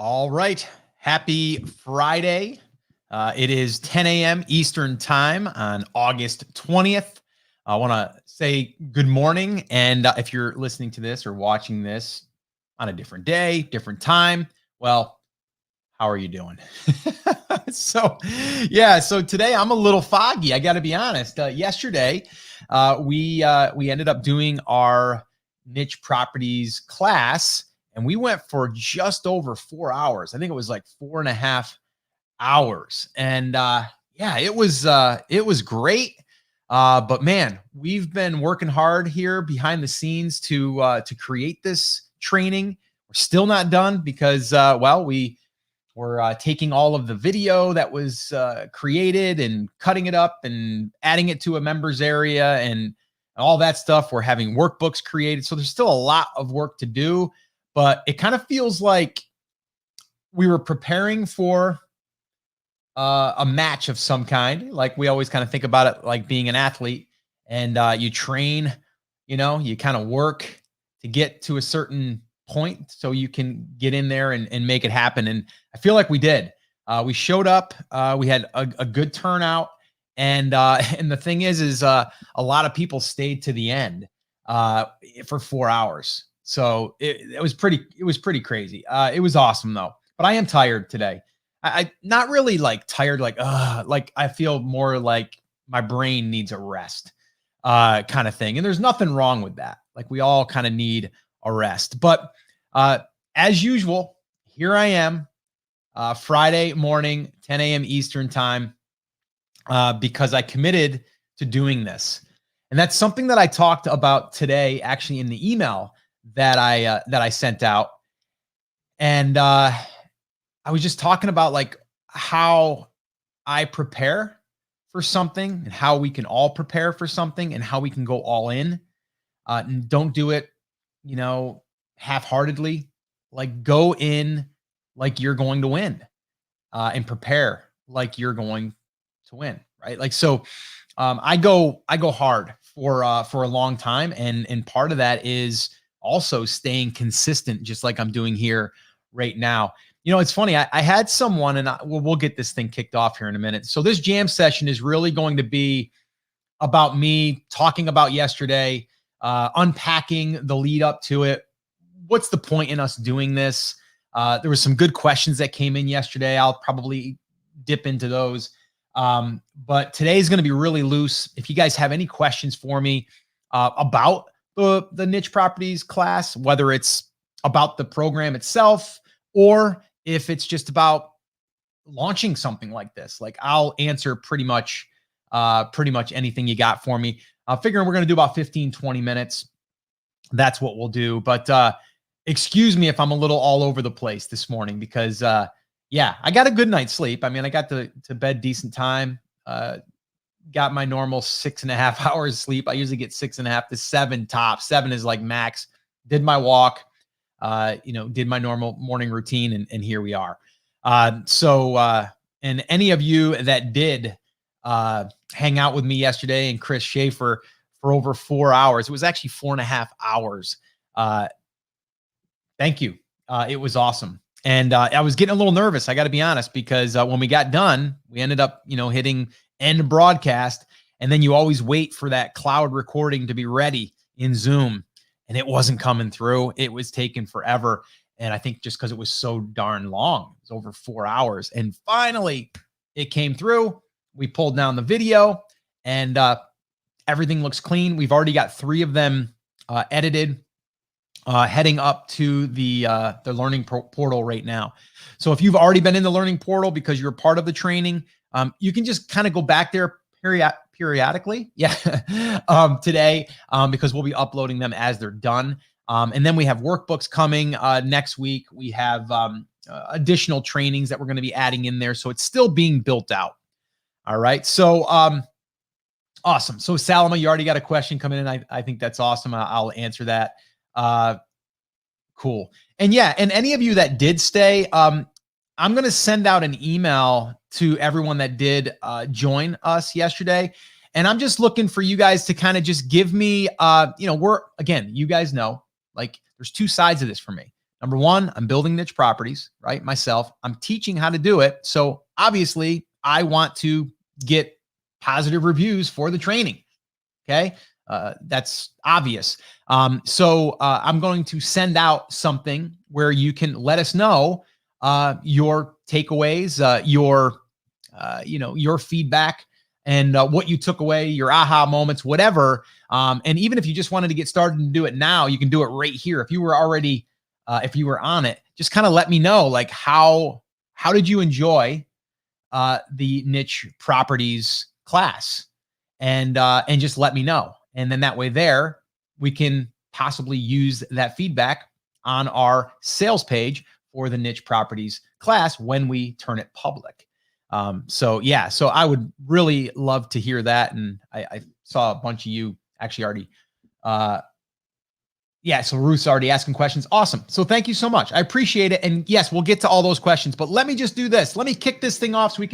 All right. Happy Friday. It is 10 a.m. Eastern time on August 20th. I want to say good morning. And if you're listening to this or watching this on a different day, different time, well, how are you doing? So today I'm a little foggy. I got to be honest. Yesterday, we ended up doing our niche properties class, and we went for just over 4 hours. I think it was like 4.5 hours, and it was great. But man, we've been working hard here behind the scenes to create this training. We're still not done because we're taking all of the video that was created and cutting it up and adding it to a members area and all that stuff. We're having workbooks created. So there's still a lot of work to do, but it kind of feels like we were preparing for a match of some kind. Like we always kind of think about it like being an athlete, and you train, you kind of work to get to a certain point so you can get in there and make it happen. And I feel like we did. We showed up. We had a good turnout, and the thing is a lot of people stayed to the end for 4 hours. So it was pretty crazy. It was awesome though. But I am tired today. I not really like tired, like I feel more like my brain needs a rest, kind of thing. And there's nothing wrong with that. Like we all kind of need a rest. But as usual, here I am, Friday morning, 10 a.m. Eastern time, because I committed to doing this. And that's something that I talked about today, actually in the email that I sent out. And I was just talking about like how I prepare for something and how we can all prepare for something and how we can go all in. And don't do it, half-heartedly. Like go in like you're going to win, and prepare like you're going to win, right? Like so, I go hard for a long time, and part of that is also staying consistent, just like I'm doing here right now. It's funny. I had someone, and we'll get this thing kicked off here in a minute. So this jam session is really going to be about me talking about yesterday, unpacking the lead up to it. What's the point in us doing this? There were some good questions that came in yesterday. I'll probably dip into those. But today is going to be really loose. If you guys have any questions for me about the niche properties class, whether it's about the program itself or if it's just about launching something like this, like I'll answer pretty much anything you got for me. Figuring we're going to do about 15-20 minutes. That's what we'll do. But excuse me if I'm a little all over the place this morning because, I got a good night's sleep. I mean, I got to bed decent time. Got my normal 6.5 hours sleep. I usually get 6.5 to 7 tops. 7 is like max. Did my walk, did my normal morning routine, and here we are. And any of you that did hang out with me yesterday and Chris Schaefer for over 4 hours, it was actually 4.5 hours. Thank you. It was awesome. And I was getting a little nervous, I got to be honest, because when we got done, we ended up, hitting end broadcast. And then you always wait for that cloud recording to be ready in Zoom. And it wasn't coming through. It was taking forever. And I think just because it was so darn long, it was over 4 hours. And finally, it came through. We pulled down the video, and everything looks clean. We've already got 3 of them edited, heading up to the learning portal right now. So if you've already been in the learning portal because you're a part of the training, you can just kind of go back there periodically. Today, because we'll be uploading them as they're done. And then we have workbooks coming next week. We have additional trainings that we're going to be adding in there. So it's still being built out. All right. So awesome. So Salama, you already got a question coming in. I think that's awesome. I'll answer that. Cool. And any of you that did stay, I'm going to send out an email to everyone that did join us yesterday. And I'm just looking for you guys to kind of just give me, you guys know, like there's 2 sides of this for me. Number one, I'm building niche properties, right? Myself. I'm teaching how to do it. So obviously, I want to get positive reviews for the training. Okay. That's obvious. So I'm going to send out something where you can let us know your takeaways, your feedback, and what you took away, your aha moments, whatever. And even if you just wanted to get started and do it now, you can do it right here. If you were already, if you were on it, just kind of let me know, like how did you enjoy the niche properties class, and just let me know. And then that way there, we can possibly use that feedback on our sales page for the niche properties class when we turn it public. So I would really love to hear that. And I saw a bunch of you actually already, so Ruth's already asking questions. Awesome. So thank you so much. I appreciate it. And yes, we'll get to all those questions, but let me just do this. Let me kick this thing off so we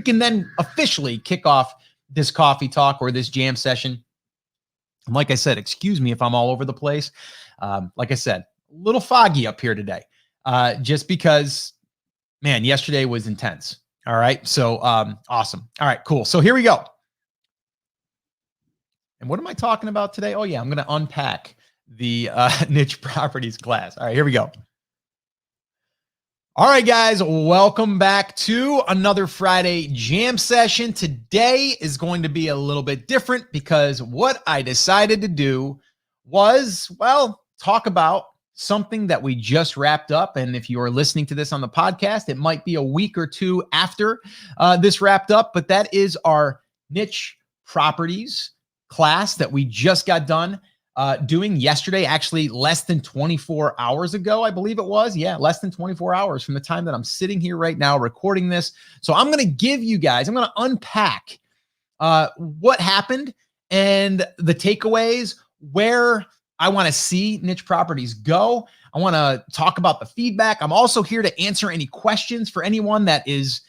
can then officially kick off this coffee talk or this jam session. And like I said, excuse me if I'm all over the place. Like I said, a little foggy up here today, just because, man, yesterday was intense. All right. So awesome. All right, cool. So here we go. And what am I talking about today? Oh yeah, I'm going to unpack the niche properties class. All right, here we go. All right, guys, welcome back to another Friday jam session. Today is going to be a little bit different because what I decided to do was, well, talk about something that we just wrapped up. And if you are listening to this on the podcast, it might be a week or two after this wrapped up, but that is our niche properties class that we just got done doing yesterday, actually less than 24 hours ago, I believe it was. Yeah, less than 24 hours from the time that I'm sitting here right now recording this. So I'm going to give you guys, I'm going to unpack what happened and the takeaways, where I want to see niche properties go. I want to talk about the feedback. I'm also here to answer any questions for anyone that is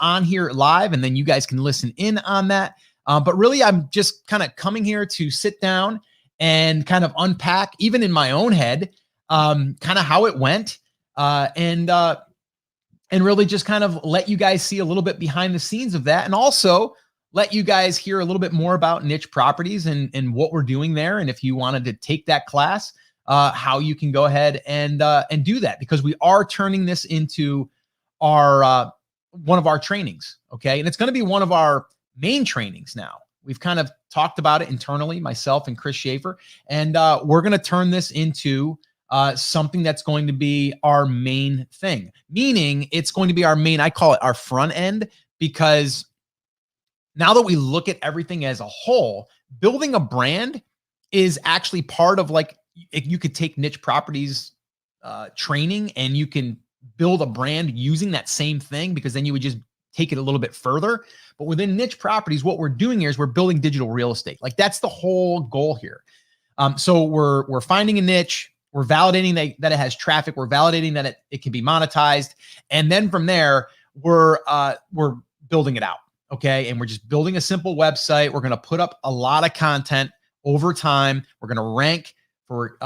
on here live, and then you guys can listen in on that. But really, I'm just kind of coming here to sit down and kind of unpack, even in my own head, kind of how it went, and really just kind of let you guys see a little bit behind the scenes of that, and also let you guys hear a little bit more about niche properties and what we're doing there. And if you wanted to take that class, how you can go ahead and do that, because we are turning this into our one of our trainings, okay? And it's going to be one of our main trainings now. We've kind of talked about it internally, myself and Chris Schaefer, and we're going to turn this into something that's going to be our main thing, meaning it's going to be our main, I call it our front end, because now that we look at everything as a whole, building a brand is actually part of, like, you could take niche properties training and you can build a brand using that same thing, because then you would just take it a little bit further. But within niche properties, what we're doing here is we're building digital real estate. Like, that's the whole goal here. So we're finding a niche, we're validating that it has traffic, we're validating that it can be monetized, and then from there we're building it out. Okay, and we're just building a simple website. We're going to put up a lot of content over time. We're going to rank for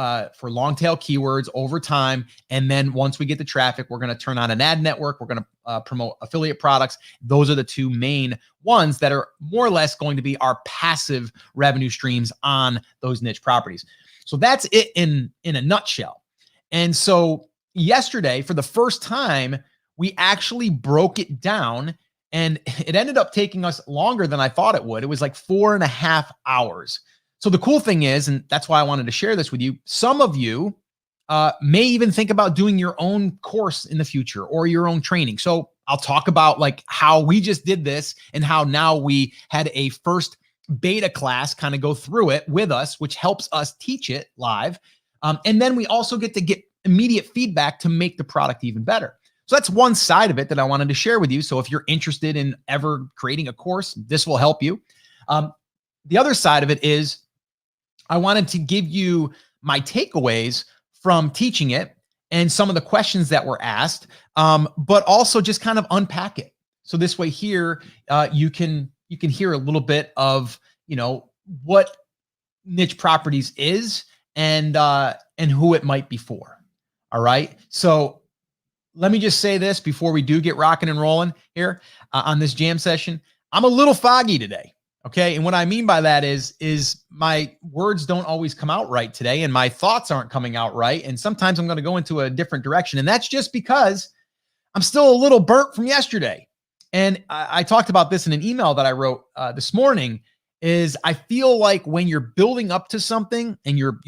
long tail keywords over time. And then once we get the traffic, we're going to turn on an ad network. We're going to promote affiliate products. Those are the two main ones that are more or less going to be our passive revenue streams on those niche properties. So that's it in a nutshell. And so yesterday, for the first time, we actually broke it down, and it ended up taking us longer than I thought it would. It was like 4.5 hours. So the cool thing is, and that's why I wanted to share this with you, some of you may even think about doing your own course in the future or your own training. So I'll talk about like how we just did this and how now we had a first beta class kind of go through it with us, which helps us teach it live. And then we also get immediate feedback to make the product even better. So that's one side of it that I wanted to share with you. So if you're interested in ever creating a course, this will help you. The other side of it is I wanted to give you my takeaways from teaching it and some of the questions that were asked, but also just kind of unpack it. So this way here, you can hear a little bit of, what niche properties is and who it might be for. All right. So let me just say this before we do get rocking and rolling here on this jam session. I'm a little foggy today. Okay. And what I mean by that is my words don't always come out right today, and my thoughts aren't coming out right. And sometimes I'm going to go into a different direction. And that's just because I'm still a little burnt from yesterday. And I talked about this in an email that I wrote this morning. Is I feel like when you're building up to something and you're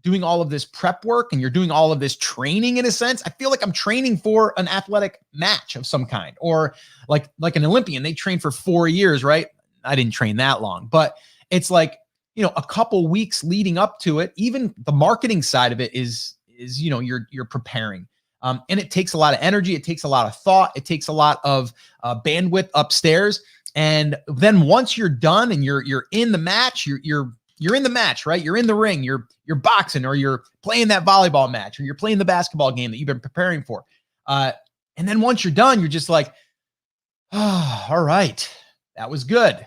doing all of this prep work and you're doing all of this training, in a sense, I feel like I'm training for an athletic match of some kind, or like an Olympian. They train for 4 years, right? I didn't train that long, but it's like, a couple weeks leading up to it. Even the marketing side of it is you're preparing. And it takes a lot of energy. It takes a lot of thought. It takes a lot of bandwidth upstairs. And then once you're done and you're in the match, you're in the match, right? You're in the ring, you're boxing, or you're playing that volleyball match, or you're playing the basketball game that you've been preparing for. And then once you're done, you're just like, oh, all right, that was good.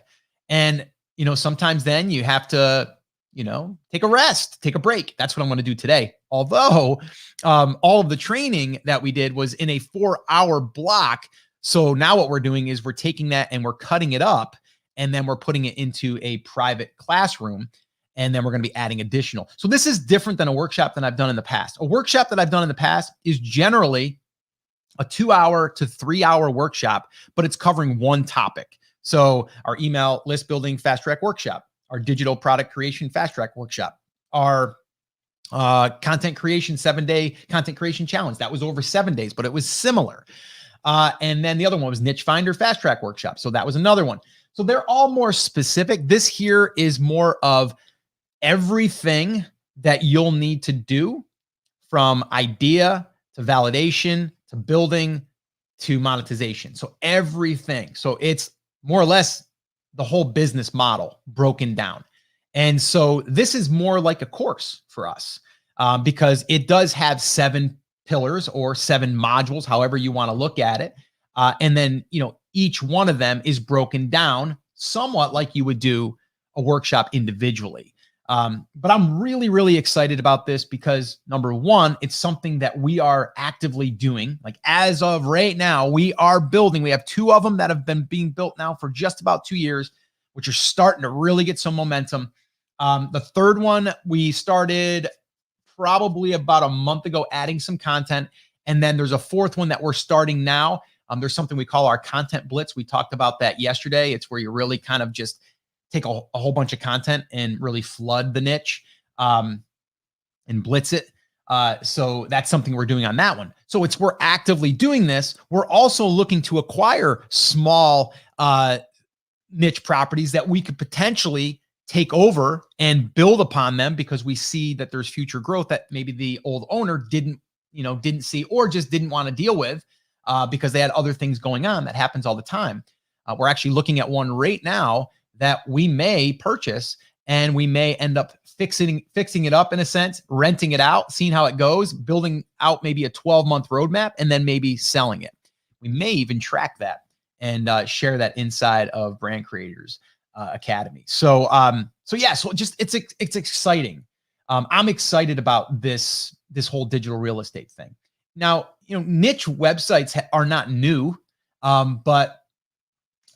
And, sometimes then you have to, take a rest, take a break. That's what I'm going to do today. Although all of the training that we did was in a 4-hour block. So now what we're doing is we're taking that and we're cutting it up, and then we're putting it into a private classroom, and then we're going to be adding additional. So this is different than a workshop that I've done in the past. A workshop that I've done in the past is generally a 2-hour to 3-hour workshop, but it's covering one topic. So our email list building fast track workshop, our digital product creation fast track workshop, our content creation 7-day content creation challenge. That was over 7 days, but it was similar. And then the other one was niche finder fast track workshop. So that was another one. So they're all more specific. This here is more of everything that you'll need to do, from idea to validation to building to monetization. So everything. So it's more or less the whole business model broken down. And so this is more like a course for us because it does have 7 pillars or 7 modules, however you want to look at it. And then, each one of them is broken down somewhat like you would do a workshop individually. But I'm really, really excited about this because, number one, it's something that we are actively doing. Like as of right now, we are building. We have 2 of them that have been being built now for just about 2 years, which are starting to really get some momentum. The third one, we started probably about a month ago, adding some content. And then there's a 4th one that we're starting now. There's something we call our content blitz. We talked about that yesterday. It's where you really kind of just take a whole bunch of content and really flood the niche and blitz it. So that's something we're doing on that one. So we're actively doing this. We're also looking to acquire small niche properties that we could potentially take over and build upon them because we see that there's future growth that maybe the old owner didn't see or just didn't want to deal with because they had other things going on. That happens all the time. We're actually looking at one right now that we may purchase, and we may end up fixing it up in a sense, renting it out, seeing how it goes, building out maybe a 12-month roadmap, and then maybe selling it. We may even track that and share that inside of Brand Creators Academy. So just it's exciting. I'm excited about this whole digital real estate thing. Now, niche websites are not new, but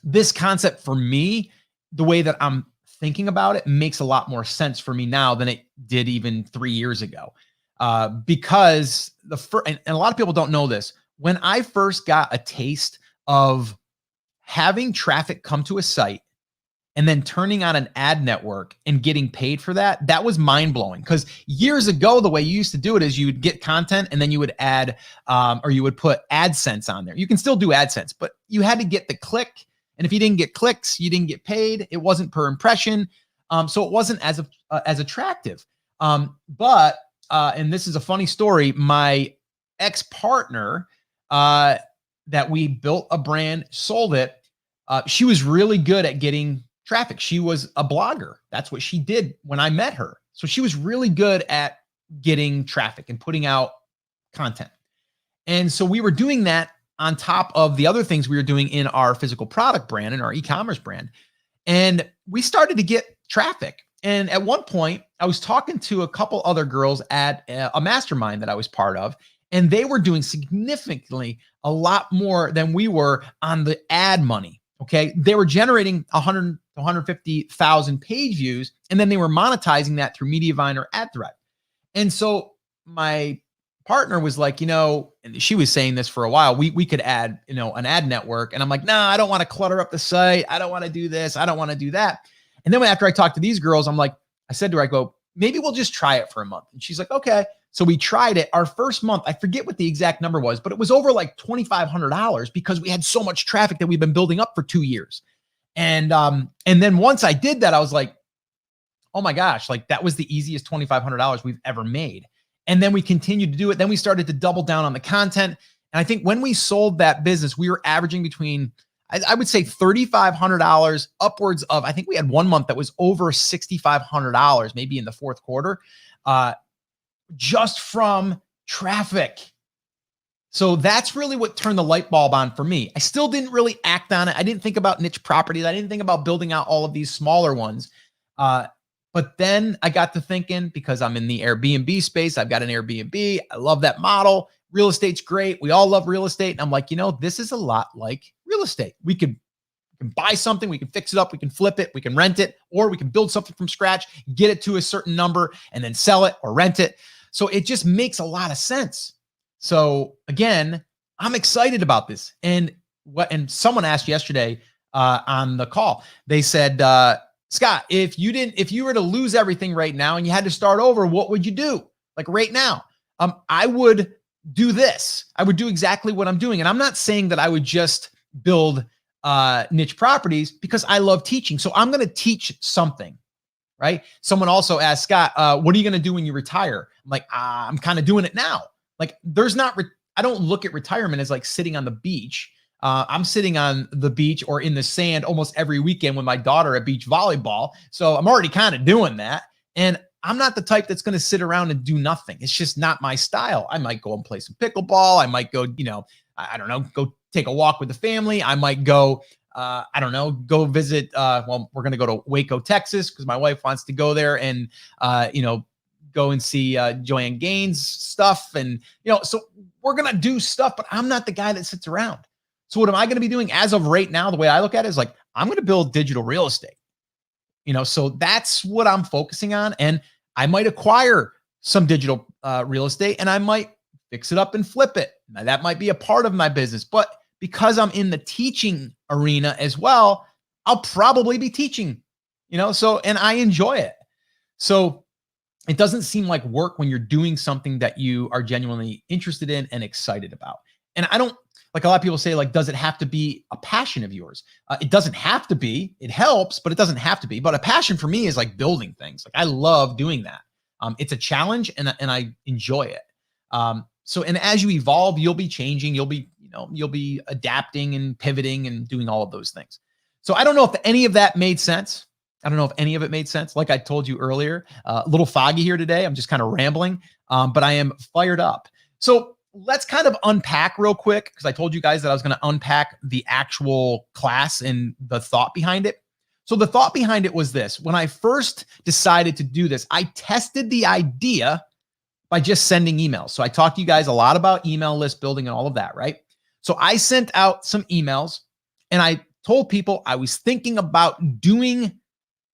this concept for me, the way that I'm thinking about it, makes a lot more sense for me now than it did even 3 years ago. Because and a lot of people don't know this, when I first got a taste of having traffic come to a site and then turning on an ad network and getting paid for that, that was mind-blowing. Because years ago, the way you used to do it is you would get content and then you would add, or you would put AdSense on there. You can still do AdSense, but you had to get the click. And if you didn't get clicks, you didn't get paid. It wasn't per impression. So it wasn't as attractive. But this is a funny story, my ex-partner that we built a brand, sold it. She was really good at getting traffic. She was a blogger. That's what she did when I met her. So she was really good at getting traffic and putting out content. And so we were doing that on top of the other things we were doing in our physical product brand and our e-commerce brand. And we started to get traffic. And at one point, I was talking to a couple other girls at a mastermind that I was part of, and they were doing significantly a lot more than we were on the ad money. Okay. They were generating 100 to 150,000 page views, and then they were monetizing that through Mediavine or AdThreat. And so my partner was like, and she was saying this for a while, we could add, an ad network. And I'm like, nah, I don't want to clutter up the site. I don't want to do this. I don't want to do that. And then after I talked to these girls, I said to her, I go, maybe we'll just try it for a month. And she's like, okay. So we tried it. Our first month, I forget what the exact number was, but it was over like $2,500 because we had so much traffic that we've been building up for 2 years. And then once I did that, I was like, oh my gosh, like that was the easiest $2,500 we've ever made. And then we continued to do it. Then we started to double down on the content. And I think when we sold that business, we were averaging between, I would say $3,500 upwards of, I think we had 1 month that was over $6,500, maybe in the fourth quarter, just from traffic. So that's really what turned the light bulb on for me. I still didn't really act on it. I didn't think about niche properties. I didn't think about building out all of these smaller ones. But then I got to thinking, because I'm in the Airbnb space, I've got an Airbnb. I love that model. Real estate's great. We all love real estate. And I'm like, this is a lot like real estate. We can buy something, we can fix it up, we can flip it, we can rent it, or we can build something from scratch, get it to a certain number, and then sell it or rent it. So it just makes a lot of sense. So again, I'm excited about this. And someone asked yesterday on the call, they said, Scott, if you were to lose everything right now and you had to start over, what would you do? Like right now, I would do this. I would do exactly what I'm doing. And I'm not saying that I would just build niche properties, because I love teaching. So I'm going to teach something, right? Someone also asked, Scott, what are you going to do when you retire? I'm like, I'm kind of doing it now. Like I don't look at retirement as like sitting on the beach. I'm sitting on the beach or in the sand almost every weekend with my daughter at beach volleyball. So I'm already kind of doing that. And I'm not the type that's going to sit around and do nothing. It's just not my style. I might go and play some pickleball. I might go, I don't know, go take a walk with the family. I might go, go visit. We're going to go to Waco, Texas, because my wife wants to go there and, go and see Joanne Gaines stuff. And, so we're going to do stuff, but I'm not the guy that sits around. So what am I going to be doing as of right now? The way I look at it is like, I'm going to build digital real estate, so that's what I'm focusing on. And I might acquire some digital real estate, and I might fix it up and flip it. Now, that might be a part of my business, but because I'm in the teaching arena as well, I'll probably be teaching, and I enjoy it. So it doesn't seem like work when you're doing something that you are genuinely interested in and excited about. And I don't, like a lot of people say, like, does it have to be a passion of yours? It doesn't have to be. It helps, but it doesn't have to be. But a passion for me is like building things. Like I love doing that. It's a challenge, and I enjoy it. And as you evolve, you'll be changing. You'll be adapting and pivoting and doing all of those things. So I don't know if any of that made sense. Like I told you earlier, a little foggy here today. I'm just kind of rambling, but I am fired up. So let's kind of unpack real quick, because I told you guys that I was going to unpack the actual class and the thought behind it. So the thought behind it was this. When I first decided to do this, I tested the idea by just sending emails. So I talked to you guys a lot about email list building and all of that, right? So I sent out some emails, and I told people I was thinking about doing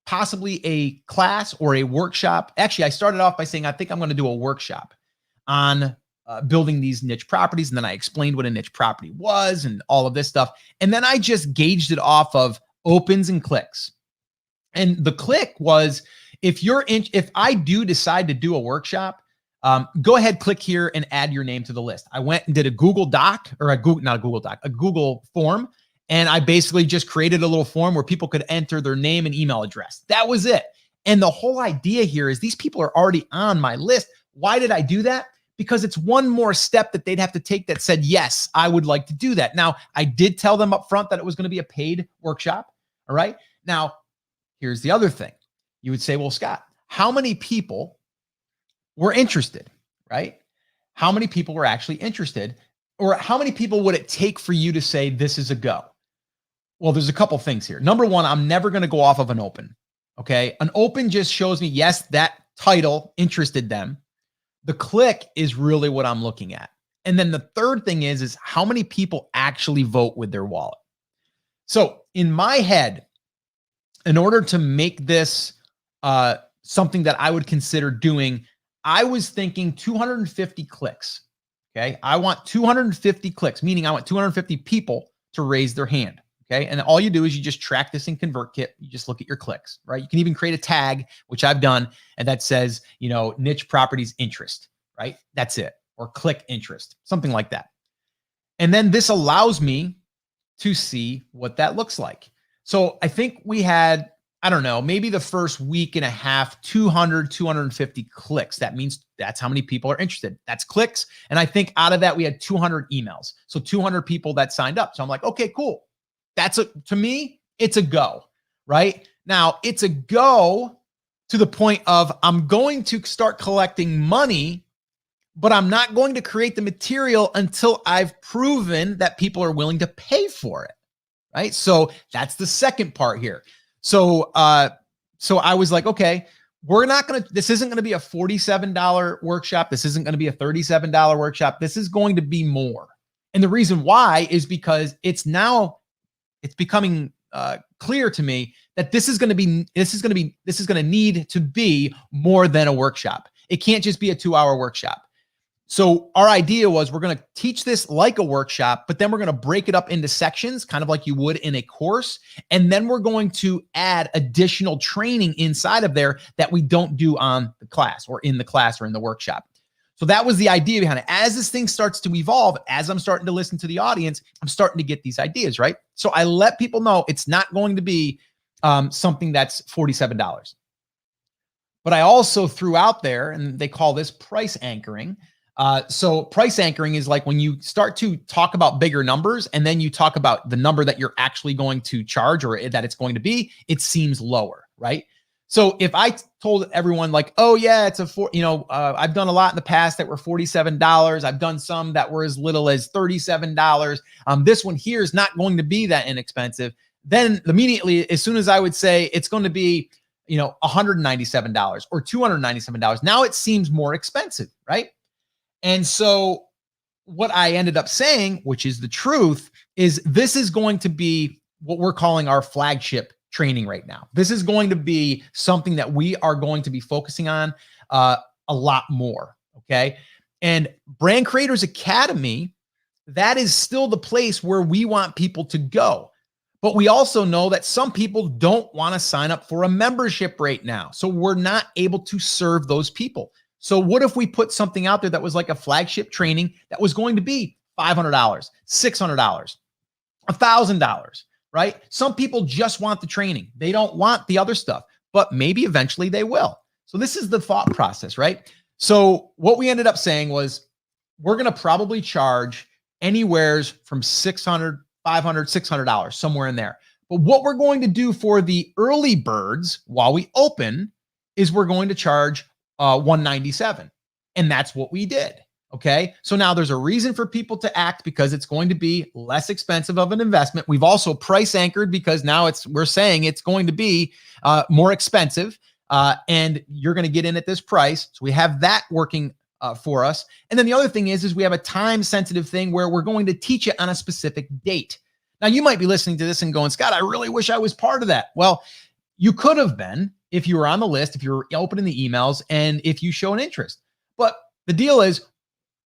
possibly a class or a workshop. Actually, I started off by saying, I think I'm going to do a workshop on building these niche properties. And then I explained what a niche property was and all of this stuff. And then I just gauged it off of opens and clicks. And the click was, if I do decide to do a workshop, go ahead, click here and add your name to the list. I went and did a Google Doc, or a Google form. And I basically just created a little form where people could enter their name and email address. That was it. And the whole idea here is these people are already on my list. Why did I do that? Because it's one more step that they'd have to take that said, yes, I would like to do that. Now, I did tell them up front that it was going to be a paid workshop. All right. Now, here's the other thing. You would say, well, Scott, how many people were interested, right? How many people were actually interested? Or how many people would it take for you to say this is a go? Well, there's a couple things here. Number one, I'm never going to go off of an open. Okay. An open just shows me, yes, that title interested them. The click is really what I'm looking at. And then the third thing is how many people actually vote with their wallet. So in my head, in order to make this something that I would consider doing, I was thinking 250 clicks. Okay. I want 250 clicks, meaning I want 250 people to raise their hand. Okay. And all you do is you just track this in ConvertKit. You just look at your clicks, right? You can even create a tag, which I've done, and that says, niche properties interest, right? That's it. Or click interest, something like that. And then this allows me to see what that looks like. So I think we had, I don't know, maybe the first week and a half, 200, 250 clicks. That means that's how many people are interested. That's clicks. And I think out of that, we had 200 emails. So 200 people that signed up. So I'm like, okay, cool. To me, it's a go, right? Now it's a go to the point of I'm going to start collecting money, but I'm not going to create the material until I've proven that people are willing to pay for it, right? So that's the second part here. So I was like, okay, this isn't going to be a $47 workshop. This isn't going to be a $37 workshop. This is going to be more. And the reason why is because it's becoming clear to me that this is going to need to be more than a workshop. It can't just be a 2-hour workshop. So our idea was we're going to teach this like a workshop, but then we're going to break it up into sections, kind of like you would in a course. And then we're going to add additional training inside of there that we don't do on the class or in the workshop. So that was the idea behind it. As this thing starts to evolve, as I'm starting to listen to the audience, I'm starting to get these ideas, right? So I let people know it's not going to be something that's $47. But I also threw out there, and they call this price anchoring. So price anchoring is like when you start to talk about bigger numbers and then you talk about the number that you're actually going to charge or that it's going to be, it seems lower, right? So if I told everyone like, oh yeah, it's I've done a lot in the past that were $47. I've done some that were as little as $37. This one here is not going to be that inexpensive. Then immediately, as soon as I would say it's going to be, $197 or $297, now it seems more expensive, right? And so what I ended up saying, which is the truth, is this is going to be what we're calling our flagship training right now. This is going to be something that we are going to be focusing on a lot more, okay? And Brand Creators Academy, that is still the place where we want people to go. But we also know that some people don't want to sign up for a membership right now. So we're not able to serve those people. So what if we put something out there that was like a flagship training that was going to be $500, $600, $1,000, right? Some people just want the training. They don't want the other stuff, but maybe eventually they will. So this is the thought process, right? So what we ended up saying was we're going to probably charge anywhere from $600, $500, $600, somewhere in there. But what we're going to do for the early birds while we open is we're going to charge $197. And that's what we did. Okay. So now there's a reason for people to act because it's going to be less expensive of an investment. We've also price anchored because now we're saying it's going to be more expensive and you're going to get in at this price. So we have that working for us. And then the other thing is we have a time sensitive thing where we're going to teach it on a specific date. Now you might be listening to this and going, Scott, I really wish I was part of that. Well, you could have been if you were on the list, if you were opening the emails, and if you show an interest. But the deal is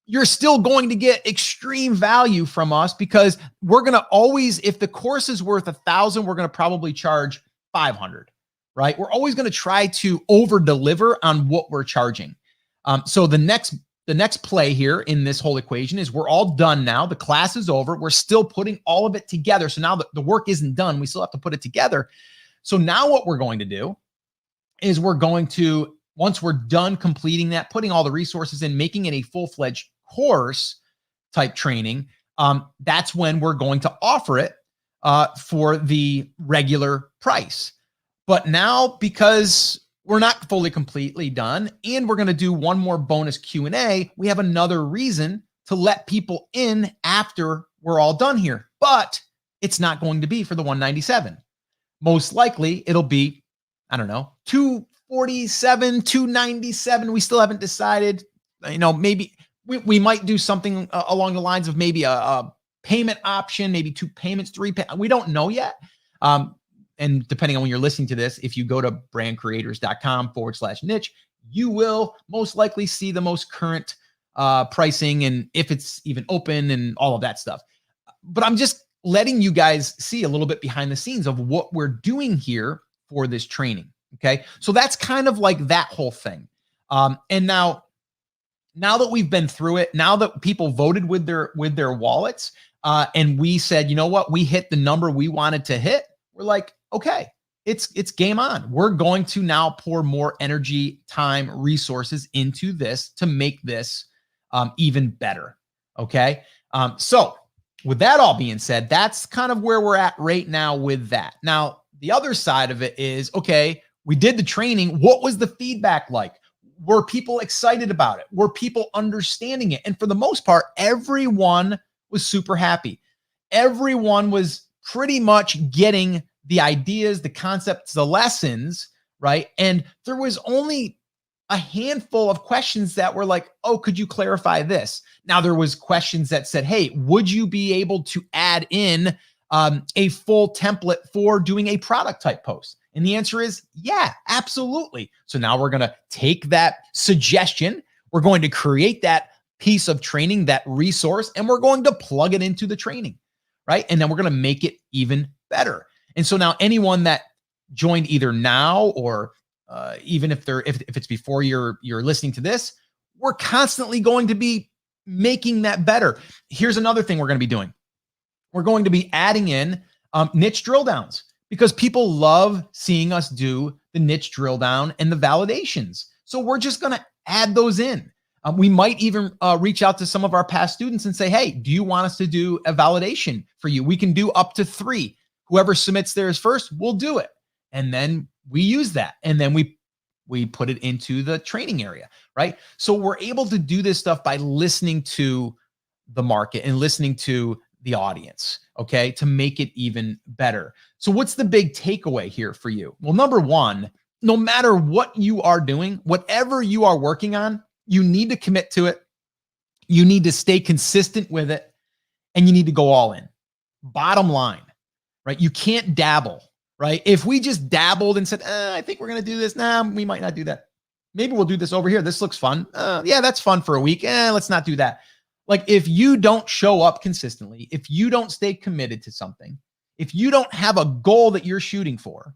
you're still going to get extreme value from us because we're going to always, if the course is worth $1,000, we're going to probably charge $500, right? We're always going to try to over deliver on what we're charging. So the next play here in this whole equation is we're all done now. The class is over. We're still putting all of it together. So now the work isn't done. We still have to put it together. So now what we're going to do is we're going to, once we're done completing that, putting all the resources in, making it a full-fledged course type training, that's when we're going to offer it for the regular price. But now, because we're not fully completely done, and we're going to do one more bonus Q&A, we have another reason to let people in after we're all done here. But it's not going to be for the $197. Most likely, it'll be, I don't know, $250 247, 297. We still haven't decided. Maybe we might do something along the lines of maybe a payment option, maybe 2 payments, 3 payments. We don't know yet. And depending on when you're listening to this, if you go to brandcreators.com/niche, you will most likely see the most current pricing and if it's even open and all of that stuff. But I'm just letting you guys see a little bit behind the scenes of what we're doing here for this training. Okay. So that's kind of like that whole thing. And now that we've been through it, now that people voted with their wallets, and we said, you know what, we hit the number we wanted to hit. We're like, okay, it's game on. We're going to now pour more energy, time, resources into this to make this even better. Okay. So with that all being said, that's kind of where we're at right now with that. Now, the other side of it is, okay, we did the training. What was the feedback like? Were people excited about it? Were people understanding it? And for the most part, everyone was super happy. Everyone was pretty much getting the ideas, the concepts, the lessons, right? And there was only a handful of questions that were like, oh, could you clarify this? Now, there was questions that said, hey, would you be able to add in a full template for doing a product type post? And the answer is, yeah, absolutely. So now we're going to take that suggestion. We're going to create that piece of training, that resource, and we're going to plug it into the training, right? And then we're going to make it even better. And so now anyone that joined either now or even if it's before you're listening to this, we're constantly going to be making that better. Here's another thing we're going to be doing. We're going to be adding in niche drill downs because people love seeing us do the niche drill down and the validations. So we're just going to add those in. We might even reach out to some of our past students and say, hey, do you want us to do a validation for you? We can do up to 3. Whoever submits theirs first, we'll do it. And then we use that. And then we put it into the training area, right? So we're able to do this stuff by listening to the market and listening to the audience, okay, to make it even better. So what's the big takeaway here for you? Well, number one, no matter what you are doing, whatever you are working on, you need to commit to it. You need to stay consistent with it, and you need to go all in. Bottom line, right? You can't dabble, right? If we just dabbled and said, I think we're going to do this. Nah, we might not do that. Maybe we'll do this over here. This looks fun. Yeah, that's fun for a week. Let's not do that. Like if you don't show up consistently, if you don't stay committed to something, if you don't have a goal that you're shooting for,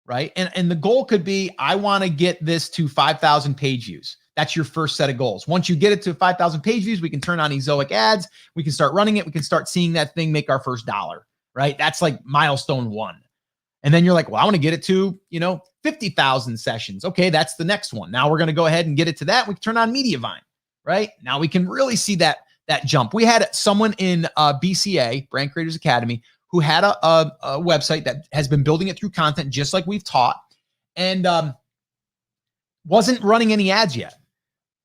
right? And the goal could be, I want to get this to 5,000 page views. That's your first set of goals. Once you get it to 5,000 page views, we can turn on Ezoic ads. We can start running it. We can start seeing that thing make our first dollar, right? That's like milestone 1. And then you're like, well, I want to get it to, 50,000 sessions. Okay, that's the next one. Now we're going to go ahead and get it to that. We can turn on Mediavine, right? Now we can really see that jump. We had someone in BCA, Brand Creators Academy, who had a website that has been building it through content, just like we've taught, and wasn't running any ads yet.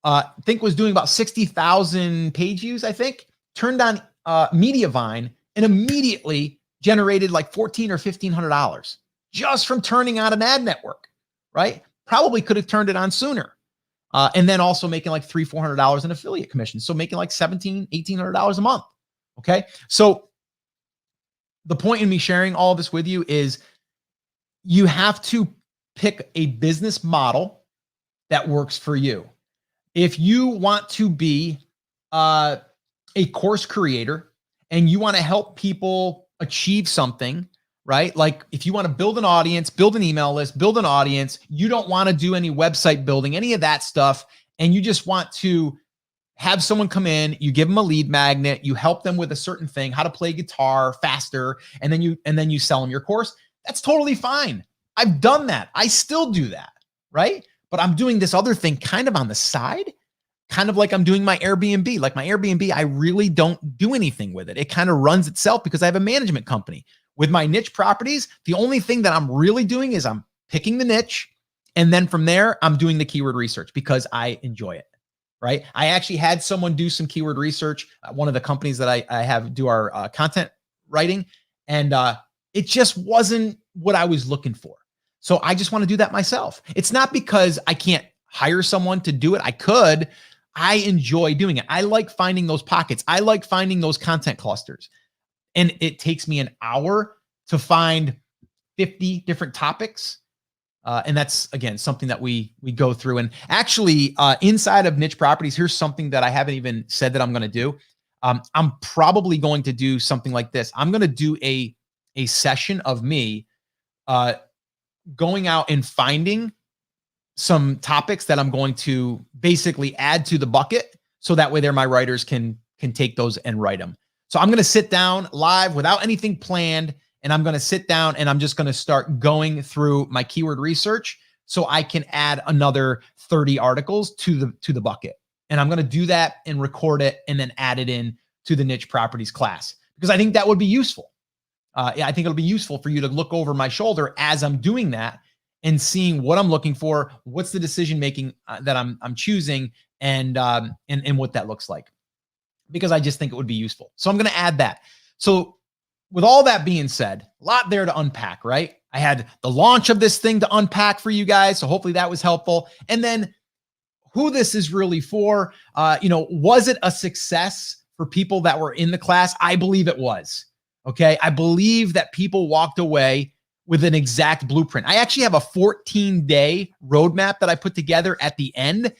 I think was doing about 60,000 page views, I think. Turned on Mediavine and immediately generated like $1,400 or $1,500 just from turning on an ad network, right? Probably could have turned it on sooner. And then also making like $300-$400 in affiliate commissions. So making like $1,700, $1,800 a month. Okay. So the point in me sharing all of this with you is you have to pick a business model that works for you. If you want to be a course creator and you want to help people achieve something, right? Like if you want to build an audience, build an email list, build an audience, you don't want to do any website building, any of that stuff, and you just want to have someone come in, you give them a lead magnet, you help them with a certain thing, how to play guitar faster, and then you sell them your course. That's totally fine. I've done that. I still do that, right? But I'm doing this other thing kind of on the side, kind of like I'm doing my Airbnb. Like my Airbnb, I really don't do anything with it. It kind of runs itself because I have a management company. With my niche properties, the only thing that I'm really doing is I'm picking the niche. And then from there, I'm doing the keyword research because I enjoy it, right? I actually had someone do some keyword research at one of the companies that I have do our content writing. And it just wasn't what I was looking for. So I just want to do that myself. It's not because I can't hire someone to do it. I could. I enjoy doing it. I like finding those pockets. I like finding those content clusters. And it takes me an hour to find 50 different topics. And that's, again, something that we go through. And actually, inside of Niche Properties, here's something that I haven't even said that I'm going to do. I'm probably going to do something like this. I'm going to do a session of me going out and finding some topics that I'm going to basically add to the bucket, so that way there my writers can take those and write them. So I'm going to sit down live without anything planned, and I'm going to sit down and I'm just going to start going through my keyword research so I can add another 30 articles to the bucket. And I'm going to do that and record it and then add it in to the Niche Properties class, because I think that would be useful. I think it'll be useful for you to look over my shoulder as I'm doing that and seeing what I'm looking for, what's the decision making that I'm choosing, and what that looks like, because I just think it would be useful. So I'm going to add that. So with all that being said, a lot there to unpack, right? I had the launch of this thing to unpack for you guys, so hopefully that was helpful. And then who this is really for, was it a success for people that were in the class? I believe it was. Okay. I believe that people walked away with an exact blueprint. I actually have a 14-day roadmap that I put together at the end.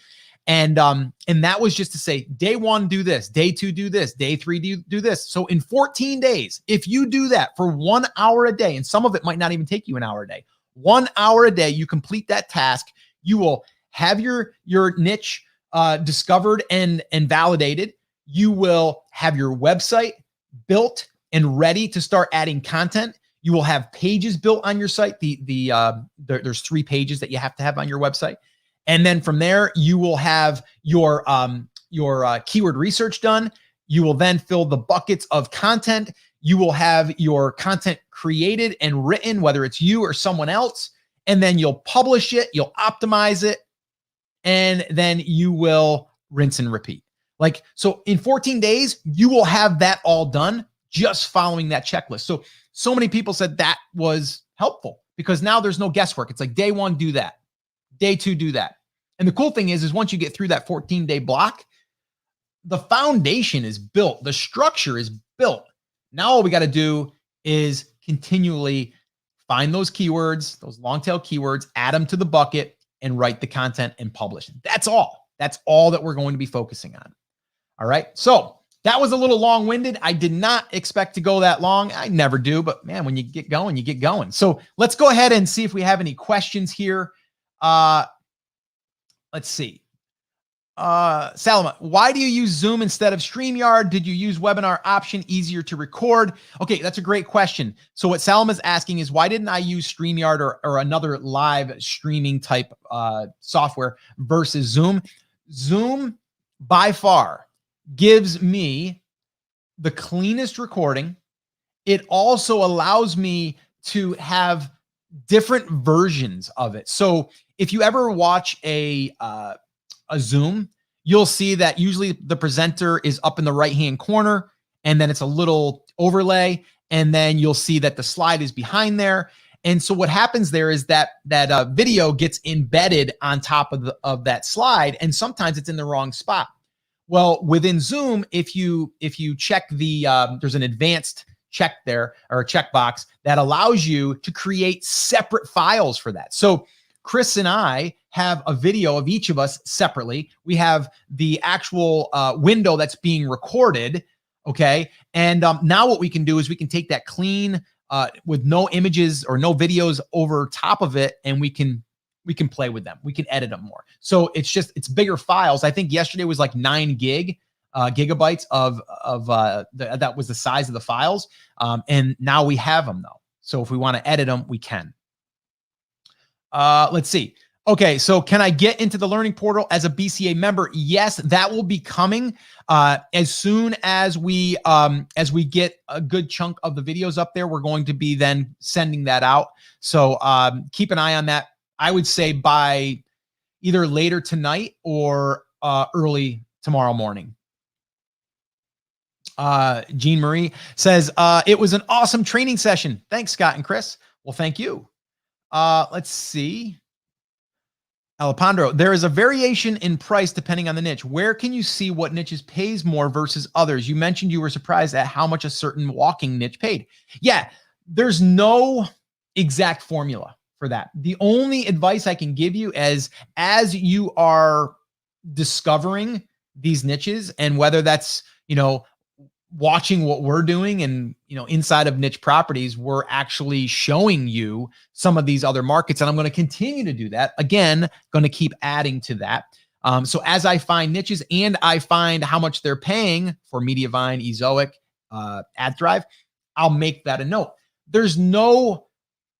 And that was just to say, day 1, do this, day 2, do this, day 3, do this. So in 14 days, if you do that for 1 hour a day, and some of it might not even take you an hour a day, 1 hour a day, you complete that task, you will have your niche discovered and validated. You will have your website built and ready to start adding content. You will have pages built on your site. There's 3 pages that you have to have on your website. And then from there, you will have your keyword research done. You will then fill the buckets of content. You will have your content created and written, whether it's you or someone else. And then you'll publish it, you'll optimize it, and then you will rinse and repeat. So in 14 days, you will have that all done just following that checklist. So many people said that was helpful, because now there's no guesswork. It's like day 1, do that. Day 2, do that. And the cool thing is once you get through that 14-day block, the foundation is built. The structure is built. Now all we got to do is continually find those keywords, those long tail keywords, add them to the bucket, and write the content and publish. That's all. That's all that we're going to be focusing on. All right. So that was a little long-winded. I did not expect to go that long. I never do, but man, when you get going, you get going. So let's go ahead and see if we have any questions here. Let's see. Salama, why do you use Zoom instead of StreamYard? Did you use webinar option, easier to record? Okay, that's a great question. So what Salama's asking is, why didn't I use StreamYard or another live streaming type software versus Zoom? Zoom, by far, gives me the cleanest recording. It also allows me to have different versions of it. So if you ever watch a Zoom, you'll see that usually the presenter is up in the right-hand corner, and then it's a little overlay, and then you'll see that the slide is behind there. And so what happens there is that video gets embedded on top of that slide, and sometimes it's in the wrong spot. Well, within Zoom, if you check there's an advanced check there, or a checkbox that allows you to create separate files for that. So Chris and I have a video of each of us separately. We have the actual window that's being recorded. Okay. And now what we can do is we can take that clean with no images or no videos over top of it, and we can play with them. We can edit them more. So it's bigger files. I think yesterday was like 9 gigabytes that was the size of the files. And now we have them though. So if we want to edit them, we can. Let's see. Okay. So can I get into the learning portal as a BCA member? Yes, that will be coming as soon as we get a good chunk of the videos up there. We're going to be then sending that out. So keep an eye on that. I would say by either later tonight or early tomorrow morning. Jean Marie says, it was an awesome training session. Thanks, Scott and Chris. Well, thank you. Let's see. Alejandro, there is a variation in price depending on the niche. Where can you see what niches pays more versus others? You mentioned you were surprised at how much a certain walking niche paid. Yeah, there's no exact formula for that. The only advice I can give you is as you are discovering these niches, and whether that's, watching what we're doing, and inside of niche properties, we're actually showing you some of these other markets, and I'm going to continue to do that. Again, going to keep adding to that. So as I find niches and I find how much they're paying for Mediavine, Ezoic, AdThrive, I'll make that a note. There's no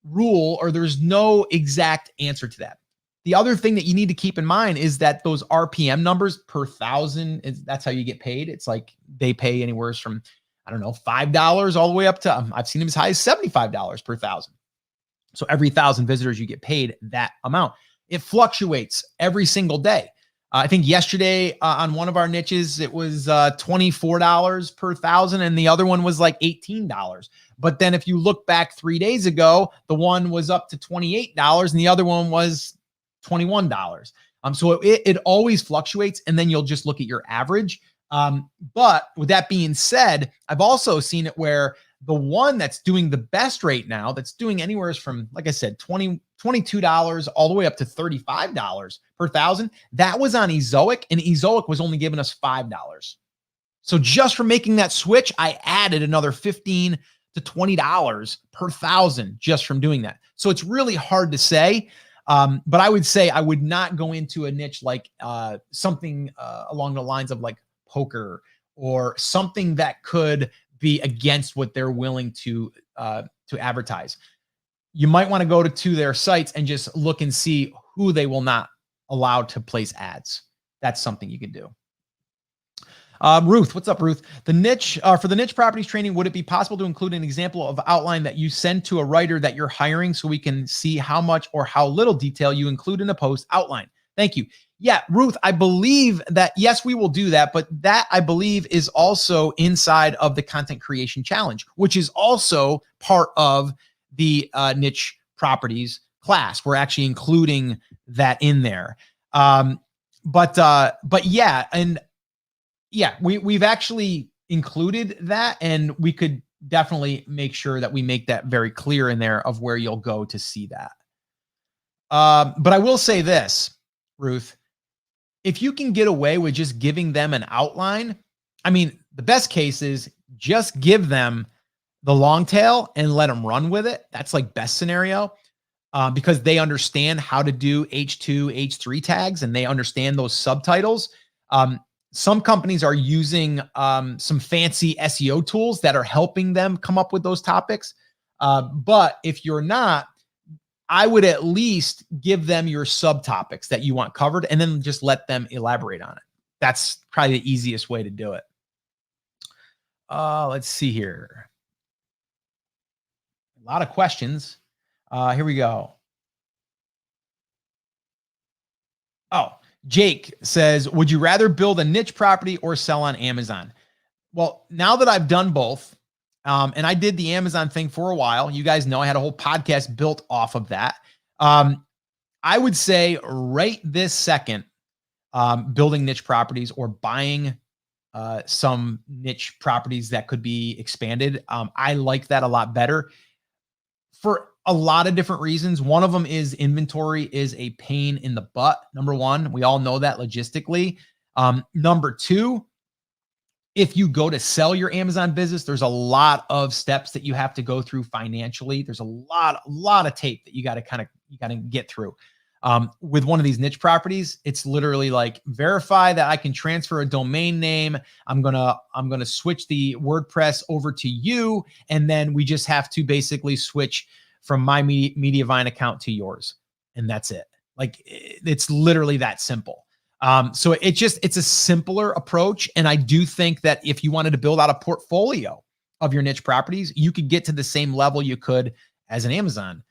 rule or there's no exact answer to that. The other thing that you need to keep in mind is that those RPM numbers per thousand, that's how you get paid. It's like they pay anywhere from, I don't know, $5 all the way up to, I've seen them as high as $75 per thousand. So every 1,000 visitors, you get paid that amount. It fluctuates every single day. I think yesterday on one of our niches, it was $24 per thousand, and the other one was like $18. But then if you look back 3 days ago, the one was up to $28 and the other one was $21. So it always fluctuates, and then you'll just look at your average. But with that being said, I've also seen it where the one that's doing the best right now, that's doing anywhere from, like I said, $22 all the way up to $35 per thousand, that was on Ezoic, and Ezoic was only giving us $5. So just from making that switch, I added another $15 to $20 per thousand just from doing that. So it's really hard to say. But I would say I would not go into a niche like something along the lines of like poker, or something that could be against what they're willing to advertise. You might want to go to their sites and just look and see who they will not allow to place ads. That's something you can do. Ruth, what's up, Ruth? The niche for the niche properties training, would it be possible to include an example of outline that you send to a writer that you're hiring so we can see how much or how little detail you include in a post outline? Thank you. Yeah, Ruth, I believe that, yes, we will do that, but that, I believe, is also inside of the content creation challenge, which is also part of the niche properties class. We're actually including that in there. But yeah, and yeah, we've actually included that, and we could definitely make sure that we make that very clear in there of where you'll go to see that. But I will say this, Ruth, if you can get away with just giving them an outline, I mean, the best case is just give them the long tail and let them run with it. That's like best scenario, because they understand how to do H2, H3 tags, and they understand those subtitles. Some companies are using some fancy SEO tools that are helping them come up with those topics. But if you're not, I would at least give them your subtopics that you want covered, and then just let them elaborate on it. That's probably the easiest way to do it. Let's see here. A lot of questions. Here we go. Oh, Jake says, would you rather build a niche property or sell on Amazon? Well, now that I've done both, and I did the Amazon thing for a while, you guys know I had a whole podcast built off of that. I would say right this second, building niche properties or buying some niche properties that could be expanded. I like that a lot better for a lot of different reasons. One of them is inventory is a pain in the butt. Number one, we all know that logistically. Number two, if you go to sell your Amazon business, there's a lot of steps that you have to go through financially. There's a lot of tape that you got to get through. With one of these niche properties, it's literally like, verify that I can transfer a domain name. I'm going to switch the WordPress over to you. And then we just have to basically switch from my Mediavine account to yours. And that's it. Like, it's literally that simple. So it's a simpler approach. And I do think that if you wanted to build out a portfolio of your niche properties, you could get to the same level you could as an Amazon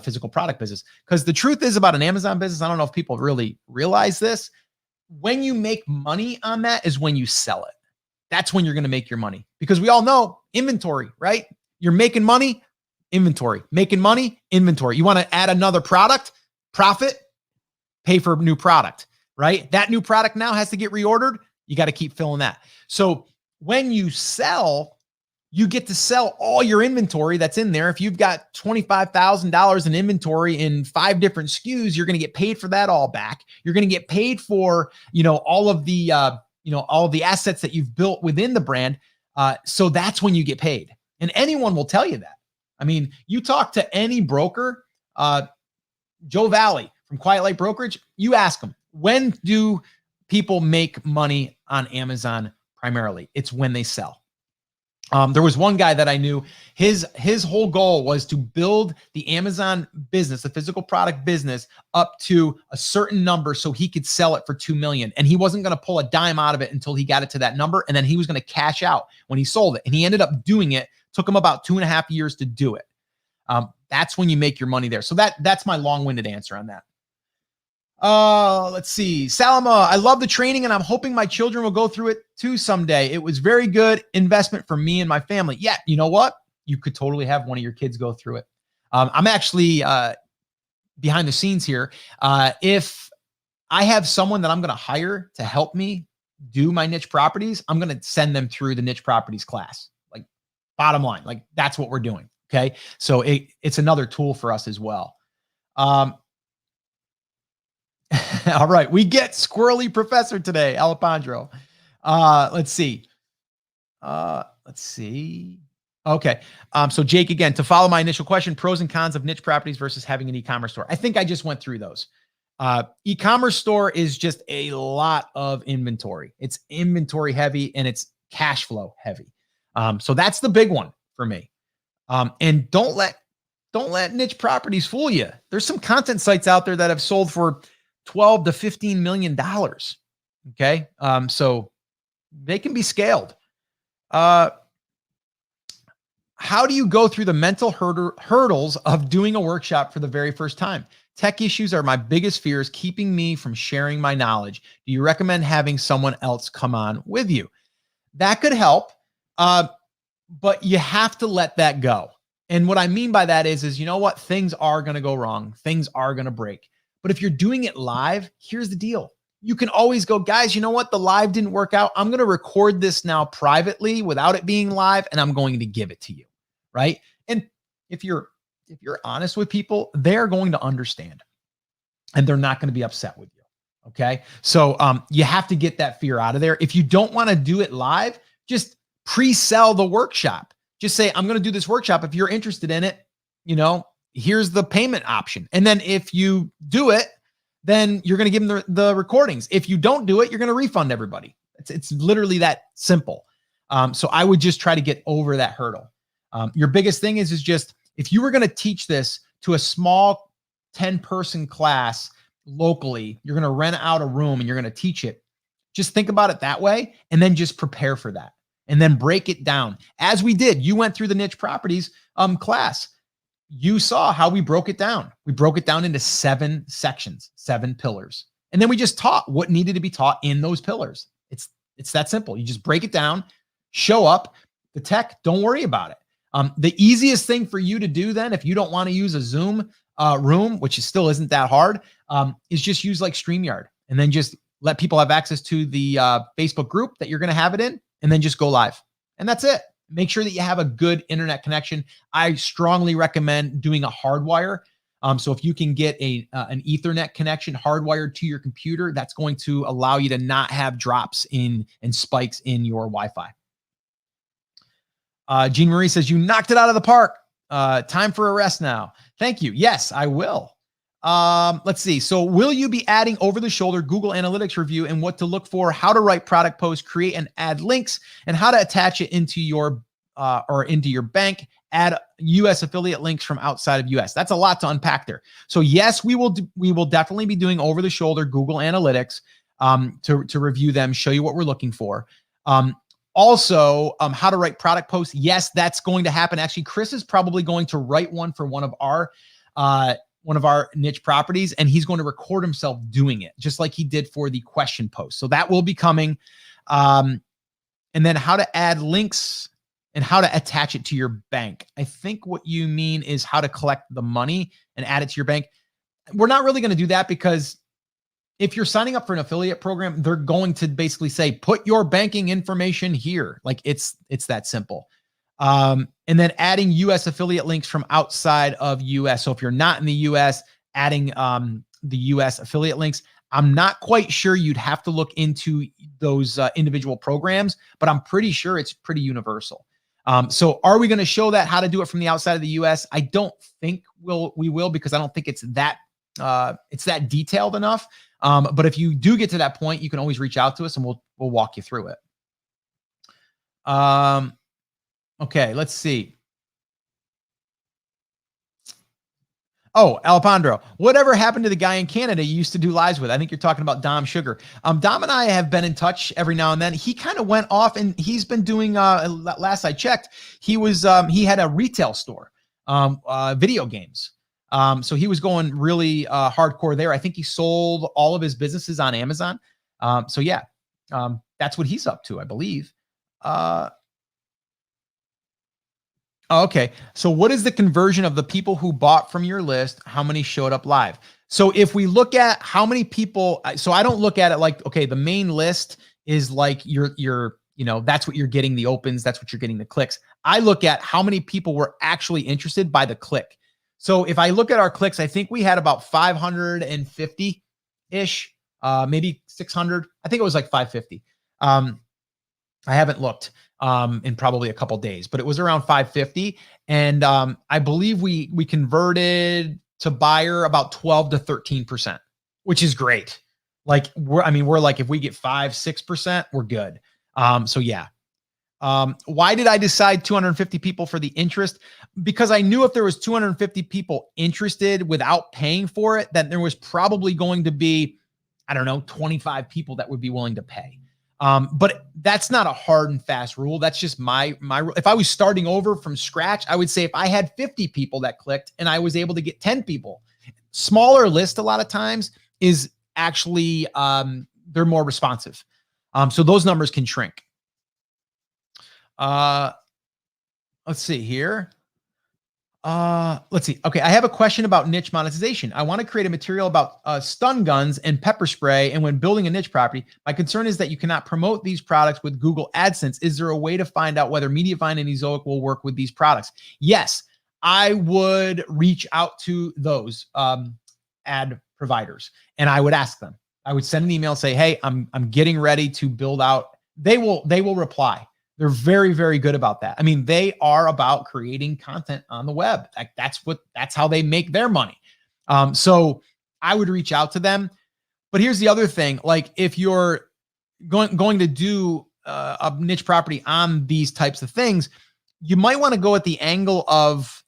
physical product business. Because the truth is about an Amazon business, I don't know if people really realize this. When you make money on that is when you sell it. That's when you're going to make your money, because we all know inventory, right? You're making money. inventory. Making money, inventory. You want to add another product, profit, pay for a new product, right? That new product now has to get reordered. You got to keep filling that. So when you sell, you get to sell all your inventory that's in there. If you've got $25,000 in inventory in 5 different SKUs, you're going to get paid for that all back. You're going to get paid for, all of the, all of the assets that you've built within the brand. So that's when you get paid. And anyone will tell you that. I mean, you talk to any broker, Joe Valley from Quiet Light Brokerage, you ask them, when do people make money on Amazon primarily? It's when they sell. There was one guy that I knew, his whole goal was to build the Amazon business, the physical product business, up to a certain number so he could sell it for $2 million. And he wasn't going to pull a dime out of it until he got it to that number. And then he was going to cash out when he sold it. And he ended up doing it. Took him about 2.5 years to do it. That's when you make your money there. So that's my long-winded answer on that. Let's see. Salama, I love the training and I'm hoping my children will go through it too someday. It was very good investment for me and my family. Yeah, you know what? You could totally have one of your kids go through it. I'm actually behind the scenes here. If I have someone that I'm going to hire to help me do my niche properties, I'm going to send them through the niche properties class. Like, bottom line, like that's what we're doing. Okay. So it's another tool for us as well. All right. We get squirrely professor today, Alejandro. Let's see. Okay. So Jake, again, to follow my initial question, pros and cons of niche properties versus having an e-commerce store. I think I just went through those. E-commerce store is just a lot of inventory. It's inventory heavy and it's cash flow heavy. So that's the big one for me. And don't let niche properties fool you. There's some content sites out there that have sold for $12 to $15 million. Okay. So they can be scaled. How do you go through the mental hurdles of doing a workshop for the very first time? Tech issues are my biggest fears, keeping me from sharing my knowledge. Do you recommend having someone else come on with you? That could help. But you have to let that go. And what I mean by that is you know what? Things are going to go wrong. Things are going to break. But if you're doing it live, here's the deal. You can always go, guys, you know what? The live didn't work out. I'm going to record this now privately without it being live, and I'm going to give it to you, right? And if you're honest with people, they're going to understand, and they're not going to be upset with you, okay? So you have to get that fear out of there. If you don't want to do it live, just pre-sell the workshop. Just say, I'm going to do this workshop. If you're interested in it, here's the payment option. And then if you do it, then you're going to give them the recordings. If you don't do it, you're going to refund everybody. It's literally that simple. So I would just try to get over that hurdle. Your biggest thing is just, if you were going to teach this to a small 10-person class locally, you're going to rent out a room and you're going to teach it. Just think about it that way and then just prepare for that. And then break it down. As we did, you went through the niche properties class. You saw how we broke it down. We broke it down into 7 sections, 7 pillars. And then we just taught what needed to be taught in those pillars. It's that simple. You just break it down, show up. The tech, don't worry about it. The easiest thing for you to do then, if you don't want to use a Zoom room, which still isn't that hard, is just use like StreamYard. And then just let people have access to the Facebook group that you're going to have it in. And then just go live. And that's it. Make sure that you have a good internet connection. I strongly recommend doing a hardwire. So if you can get an Ethernet connection hardwired to your computer, that's going to allow you to not have drops and spikes in your Wi-Fi. Jean Marie says, you knocked it out of the park. Time for a rest now. Thank you. Yes, I will. Let's see. So will you be adding over the shoulder Google Analytics review and what to look for, how to write product posts, create and add links, and how to attach it into your bank, add US affiliate links from outside of US? That's a lot to unpack there. So yes, we will definitely be doing over the shoulder Google Analytics to review them, show you what we're looking for. Also, how to write product posts. Yes, that's going to happen. Actually, Chris is probably going to write one for one of our niche properties, and he's going to record himself doing it, just like he did for the question post. So that will be coming. And then how to add links and how to attach it to your bank. I think what you mean is how to collect the money and add it to your bank. We're not really going to do that because if you're signing up for an affiliate program, they're going to basically say, put your banking information here. Like it's that simple. And then adding US affiliate links from outside of US. So if you're not in the US, adding the US affiliate links, I'm not quite sure. You'd have to look into those individual programs, but I'm pretty sure it's pretty universal. So are we going to show that how to do it from the outside of the US? I don't think we will because I don't think it's that detailed enough. But if you do get to that point, you can always reach out to us and we'll walk you through it. Okay, let's see. Oh, Alejandro, whatever happened to the guy in Canada you used to do lives with? I think you're talking about Dom Sugar. Dom and I have been in touch every now and then. He kind of went off and he's been doing, last I checked, he had a retail store, video games. So he was going really hardcore there. I think he sold all of his businesses on Amazon. So yeah, that's what he's up to, I believe. Okay. So what is the conversion of the people who bought from your list? How many showed up live? So if we look at how many people, so I don't look at it like, okay, the main list is like that's what you're getting the opens. That's what you're getting the clicks. I look at how many people were actually interested by the click. So if I look at our clicks, I think we had about 550 ish, maybe 600. I think it was like 550. I haven't looked in probably a couple days, but it was around 550. And I believe we converted to buyer about 12 to 13%, which is great. Like we're like, if we get 5-6%, we're good. So yeah. Why did I decide 250 people for the interest? Because I knew if there was 250 people interested without paying for it, then there was probably going to be, I don't know, 25 people that would be willing to pay. But that's not a hard and fast rule. That's just my rule. If I was starting over from scratch, I would say if I had 50 people that clicked and I was able to get 10 people, smaller list a lot of times is actually, they're more responsive. So those numbers can shrink. Let's see here. Let's see. Okay. I have a question about niche monetization. I want to create a material about stun guns and pepper spray. And when building a niche property, my concern is that you cannot promote these products with Google AdSense. Is there a way to find out whether Mediavine and Ezoic will work with these products? Yes, I would reach out to those ad providers and I would ask them. I would send an email, say, hey, I'm getting ready to build out. They will reply. They're very, very good about that. I mean, they are about creating content on the web. Like that's how they make their money. So I would reach out to them. But here's the other thing. Like if you're going to do a niche property on these types of things, you might want to go at the angle of,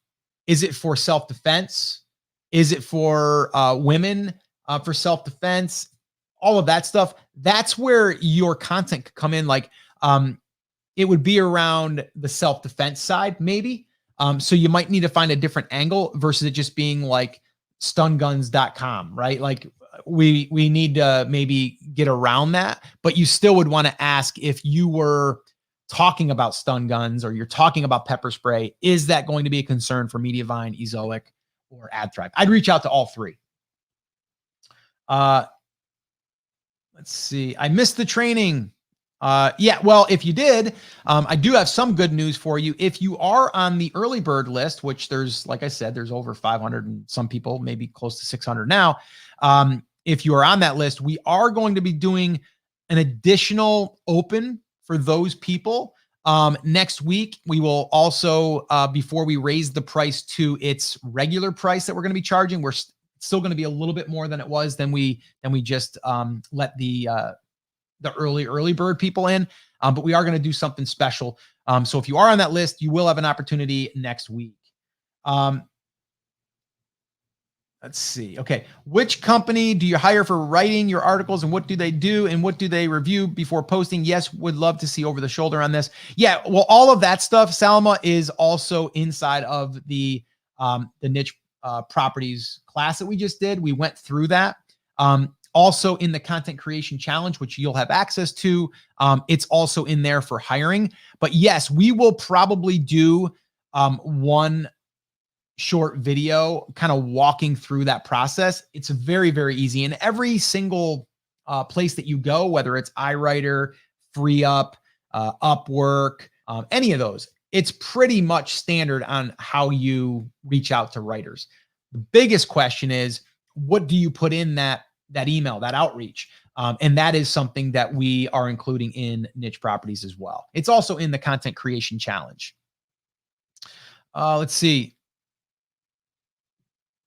is it for self-defense? Is it for women for self-defense? All of that stuff. That's where your content could come in. Like, it would be around the self-defense side, maybe. So you might need to find a different angle versus it just being like stunguns.com, right? Like we need to maybe get around that, but you still would want to ask if you were talking about stun guns or you're talking about pepper spray, is that going to be a concern for Mediavine, Ezoic, or AdThrive? I'd reach out to all three. Let's see. I missed the training. Yeah, well, if you did, I do have some good news for you. If you are on the early bird list, which there's, like I said, there's over 500 and some people, maybe close to 600 now. If you are on that list, we are going to be doing an additional open for those people. Next week, we will also, before we raise the price to its regular price that we're going to be charging, we're still going to be a little bit more than it was than we just let the early bird people in, but we are going to do something special. So if you are on that list, you will have an opportunity next week. Let's see. Okay. Which company do you hire for writing your articles and what do they do and what do they review before posting? Yes, would love to see over the shoulder on this. Yeah. Well, all of that stuff, Salma, is also inside of the niche properties class that we just did. We went through that. also in the content creation challenge, which you'll have access to. It's also in there for hiring. But yes, we will probably do one short video kind of walking through that process. It's very, very easy. And every single place that you go, whether it's iWriter, FreeUp, Upwork, any of those, it's pretty much standard on how you reach out to writers. The biggest question is, what do you put in that email, that outreach? And that is something that we are including in Niche Properties as well. It's also in the content creation challenge. Let's see.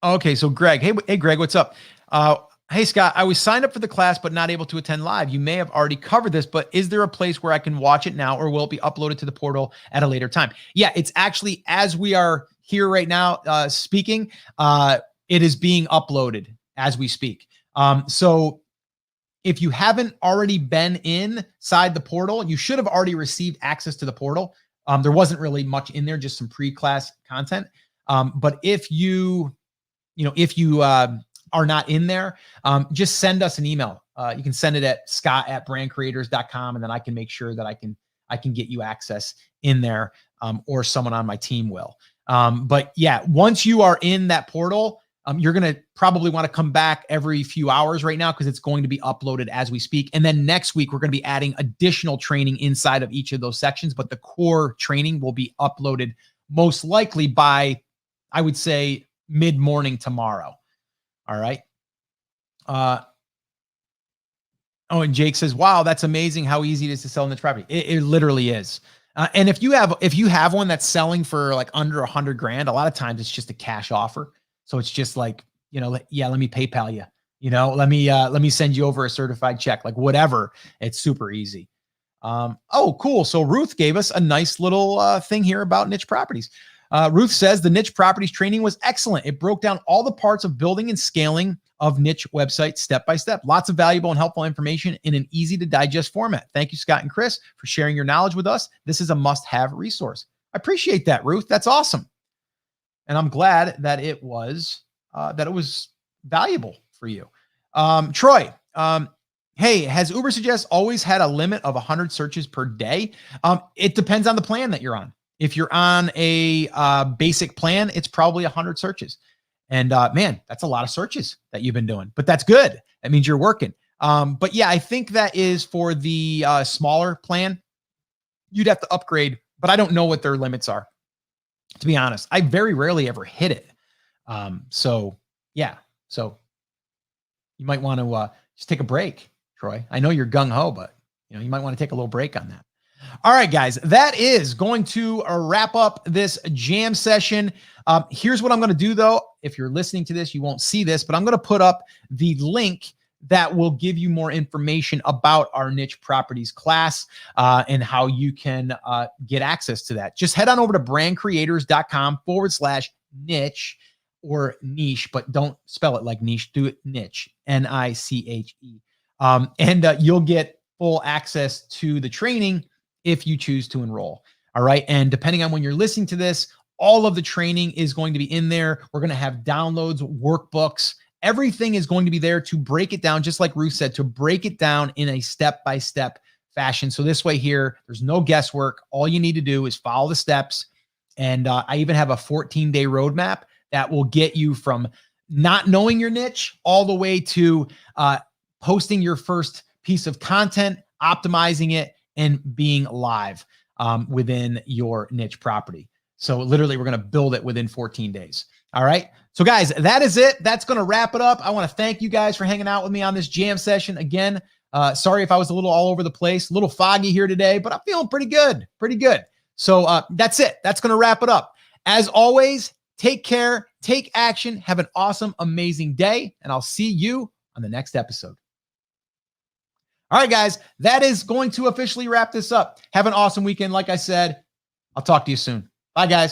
Okay, so Greg, hey Greg, what's up? Hey Scott, I was signed up for the class but not able to attend live. You may have already covered this, but is there a place where I can watch it now, or will it be uploaded to the portal at a later time? Yeah, it's actually, as we are here right now speaking, it is being uploaded as we speak. So if you haven't already been inside the portal, you should have already received access to the portal. There wasn't really much in there, just some pre-class content. But if you are not in there, just send us an email. You can send it at scott@brandcreators.com, and then I can make sure that I can get you access in there, or someone on my team will. But yeah, once you are in that portal, you're going to probably want to come back every few hours right now, because it's going to be uploaded as we speak. And then next week, we're going to be adding additional training inside of each of those sections, but the core training will be uploaded most likely by, I would say, mid-morning tomorrow. All right. Oh, and Jake says, wow, that's amazing how easy it is to sell niche property. It literally is. And if you have one that's selling for like under 100 grand, a lot of times it's just a cash offer. So it's just like, yeah, let me PayPal you, let me send you over a certified check, like whatever. It's super easy. Oh, cool. So Ruth gave us a nice little thing here about niche properties. Ruth says the niche properties training was excellent. It broke down all the parts of building and scaling of niche websites step by step. Lots of valuable and helpful information in an easy to digest format. Thank you, Scott and Chris, for sharing your knowledge with us. This is a must-have resource. I appreciate that, Ruth. That's awesome. And I'm glad that it was valuable for you. Troy, hey, has Ubersuggest always had a limit of 100 searches per day? It depends on the plan that you're on. If you're on a basic plan, it's probably 100 searches. And man, that's a lot of searches that you've been doing, but that's good. That means you're working. But yeah, I think that is for the smaller plan. You'd have to upgrade, but I don't know what their limits are, to be honest. I very rarely ever hit it. So yeah, so you might want to just take a break, Troy. I know you're gung-ho, but you might want to take a little break on that. All right, guys, that is going to wrap up this jam session. Here's what I'm going to do, though. If you're listening to this, you won't see this, but I'm going to put up the link that will give you more information about our niche properties class and how you can get access to that. Just head on over to brandcreators.com/niche or niche, but don't spell it like niche. Do it niche, N-I-C-H-E. And you'll get full access to the training if you choose to enroll. All right. And depending on when you're listening to this, all of the training is going to be in there. We're going to have downloads, workbooks. Everything is going to be there to break it down, just like Ruth said, to break it down in a step-by-step fashion. So this way here, there's no guesswork. All you need to do is follow the steps. And I even have a 14-day roadmap that will get you from not knowing your niche all the way to posting your first piece of content, optimizing it, and being live within your niche property. So literally, we're going to build it within 14 days. All right. So guys, that is it. That's going to wrap it up. I want to thank you guys for hanging out with me on this jam session. Again, sorry if I was a little all over the place, a little foggy here today, but I'm feeling pretty good. Pretty good. So that's it. That's going to wrap it up. As always, take care, take action, have an awesome, amazing day, and I'll see you on the next episode. All right, guys, that is going to officially wrap this up. Have an awesome weekend. Like I said, I'll talk to you soon. Bye, guys.